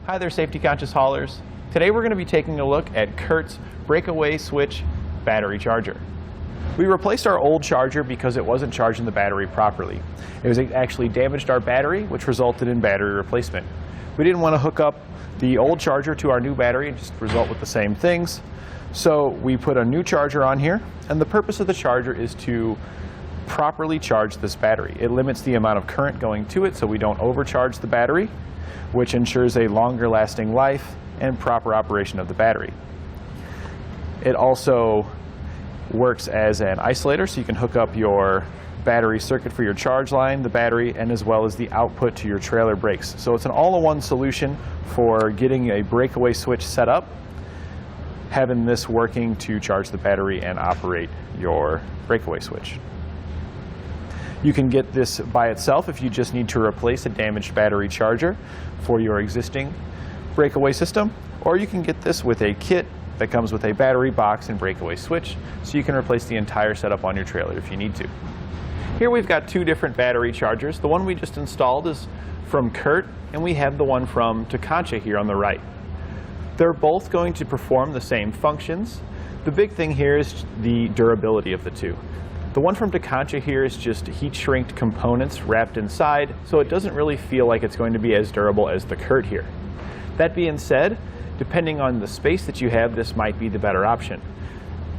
Hi there, safety conscious haulers. Today we're going to be taking a look at CURT's breakaway switch battery charger. We replaced our old charger because it wasn't charging the battery properly. It actually damaged our battery, which resulted in battery replacement. We didn't want to hook up the old charger to our new battery and just result with the same things. So we put a new charger on here, and the purpose of the charger is to properly charge this battery. It limits the amount of current going to it so we don't overcharge the battery, which ensures a longer lasting life and proper operation of the battery. It also works as an isolator, so you can hook up your battery circuit for your charge line, the battery, and as well as the output to your trailer brakes. So it's an all-in-one solution for getting a breakaway switch set up, having this working to charge the battery and operate your breakaway switch. You can get this by itself if you just need to replace a damaged battery charger for your existing breakaway system, or you can get this with a kit that comes with a battery box and breakaway switch, so you can replace the entire setup on your trailer if you need to. Here we've got two different battery chargers. The one we just installed is from CURT, and we have the one from Tekonsha here on the right. They're both going to perform the same functions. The big thing here is the durability of the two. The one from Tekonsha here is just heat-shrinked components wrapped inside, so it doesn't really feel like it's going to be as durable as the CURT here. That being said, depending on the space that you have, this might be the better option.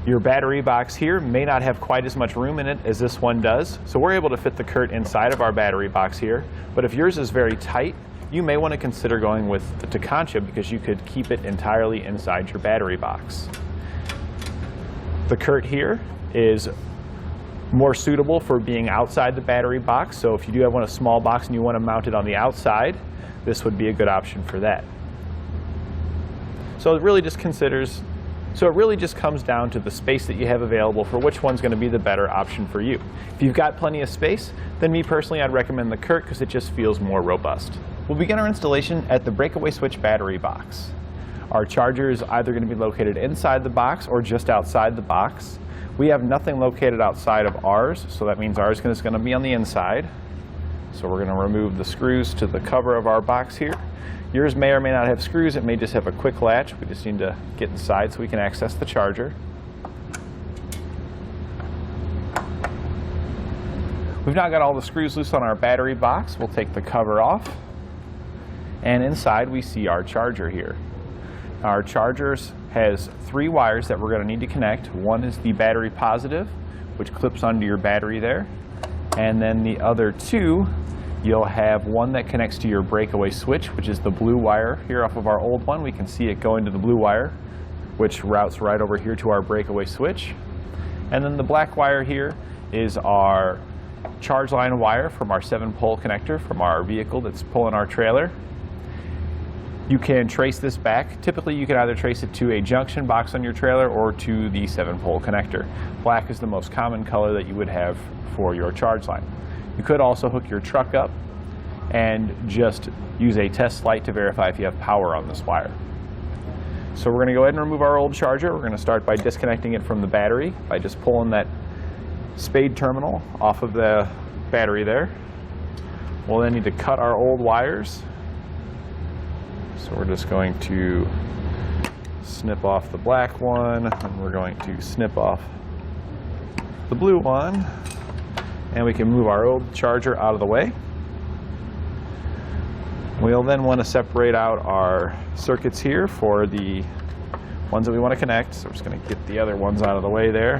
Your battery box here may not have quite as much room in it as this one does, so we're able to fit the CURT inside of our battery box here, but if yours is very tight, you may want to consider going with the Tekonsha because you could keep it entirely inside your battery box. The CURT here is more suitable for being outside the battery box, so if you do have a small box and you want to mount it on the outside, this would be a good option for that. So it really just comes down to the space that you have available for which one's going to be the better option for you. If you've got plenty of space, then me personally, I'd recommend the CURT because it just feels more robust. We'll begin our installation at the breakaway switch battery box. Our charger is either going to be located inside the box or just outside the box. We have nothing located outside of ours, so that means ours is going to be on the inside. So we're going to remove the screws to the cover of our box here. Yours may or may not have screws. It may just have a quick latch. We just need to get inside so we can access the charger. We've now got all the screws loose on our battery box. We'll take the cover off. And inside we see our charger here. Our charger has 3 wires that we're going to need to connect. One is the battery positive, which clips onto your battery there. And then the other 2, you'll have one that connects to your breakaway switch, which is the blue wire here off of our old one. We can see it going to the blue wire, which routes right over here to our breakaway switch. And then the black wire here is our charge line wire from our 7-pole connector from our vehicle that's pulling our trailer. You can trace this back. Typically you can either trace it to a junction box on your trailer or to the 7-pole connector. Black is the most common color that you would have for your charge line. You could also hook your truck up and just use a test light to verify if you have power on this wire. So we're going to go ahead and remove our old charger. We're going to start by disconnecting it from the battery by just pulling that Spade terminal off of the battery there. We'll then need to cut our old wires. So we're just going to snip off the black one, and we're going to snip off the blue one, and we can move our old charger out of the way. We'll then want to separate out our circuits here for the ones that we want to connect. So we're just going to get the other ones out of the way there.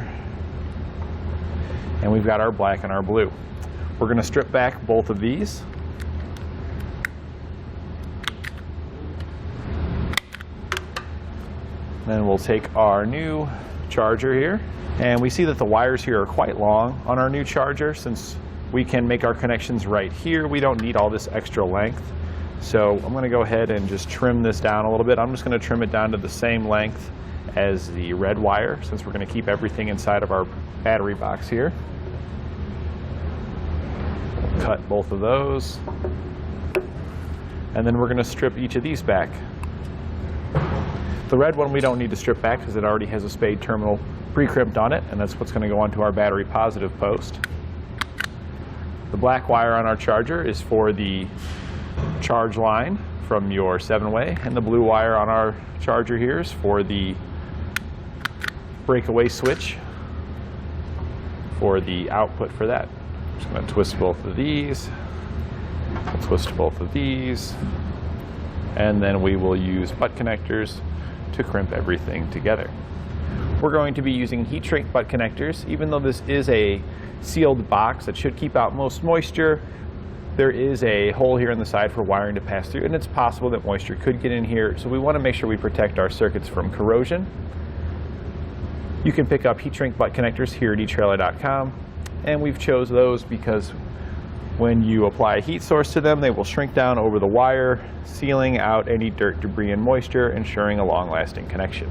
And we've got our black and our blue. We're going to strip back both of these. Then we'll take our new charger here, and we see that the wires here are quite long on our new charger. Since we can make our connections right here, we don't need all this extra length. So I'm going to go ahead and just trim this down a little bit. I'm just going to trim it down to the same length as the red wire, since we're going to keep everything inside of our battery box here. We'll cut both of those, and then we're going to strip each of these back. The red one we don't need to strip back because it already has a Spade terminal pre-crimped on it, and that's what's going to go onto our battery positive post. The black wire on our charger is for the charge line from your 7-way, and the blue wire on our charger here is for the breakaway switch for the output for that. I'm just going to twist both of these, we'll twist both of these, and then we will use butt connectors to crimp everything together. We're going to be using heat shrink butt connectors. Even though this is a sealed box that should keep out most moisture, there is a hole here on the side for wiring to pass through, and it's possible that moisture could get in here, so we want to make sure we protect our circuits from corrosion. You can pick up heat shrink butt connectors here at etrailer.com, and we've chose those because when you apply a heat source to them, they will shrink down over the wire, sealing out any dirt, debris, and moisture, ensuring a long-lasting connection.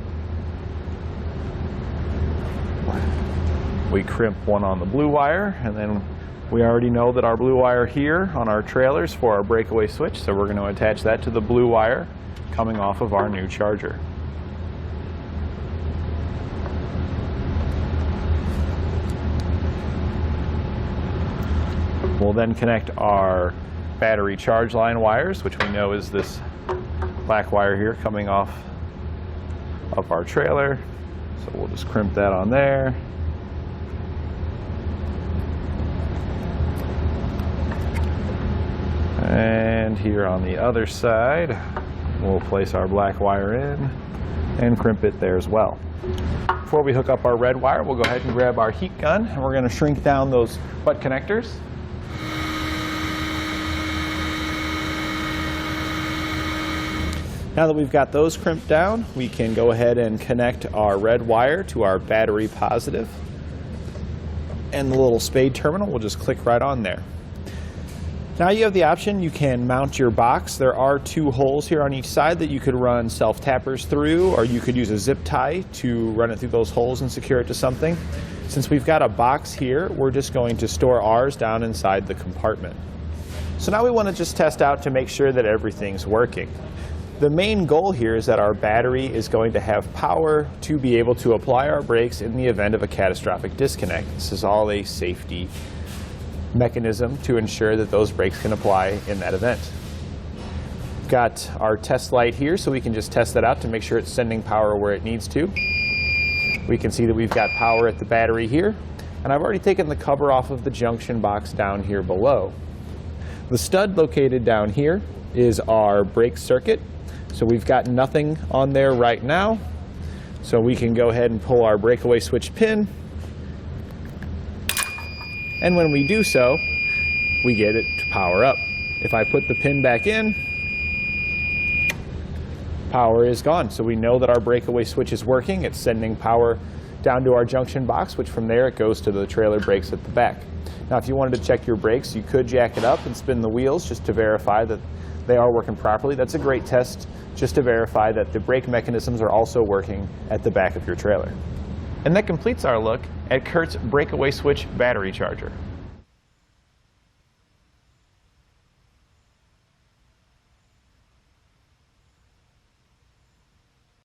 We crimp one on the blue wire, and then we already know that our blue wire here on our trailers for our breakaway switch, so we're going to attach that to the blue wire coming off of our new charger. We'll then connect our battery charge line wires, which we know is this black wire here coming off of our trailer. So we'll just crimp that on there. And here on the other side, we'll place our black wire in and crimp it there as well. Before we hook up our red wire, we'll go ahead and grab our heat gun, and we're going to shrink down those butt connectors. Now that we've got those crimped down, we can go ahead and connect our red wire to our battery positive. And the little Spade terminal will just click right on there. Now you have the option, you can mount your box. There are 2 holes here on each side that you could run self-tappers through, or you could use a zip tie to run it through those holes and secure it to something. Since we've got a box here, we're just going to store ours down inside the compartment. So now we want to just test out to make sure that everything's working. The main goal here is that our battery is going to have power to be able to apply our brakes in the event of a catastrophic disconnect. This is all a safety mechanism to ensure that those brakes can apply in that event. We've got our test light here, so we can just test that out to make sure it's sending power where it needs to. We can see that we've got power at the battery here, and I've already taken the cover off of the junction box down here below. The stud located down here is our brake circuit, so we've got nothing on there right now, so we can go ahead and pull our breakaway switch pin. And when we do so, we get it to power up. If I put the pin back in, power is gone. So we know that our breakaway switch is working. It's sending power down to our junction box, which from there it goes to the trailer brakes at the back. Now if you wanted to check your brakes, you could jack it up and spin the wheels just to verify that they are working properly. That's a great test just to verify that the brake mechanisms are also working at the back of your trailer. And that completes our look at CURT's breakaway switch battery charger.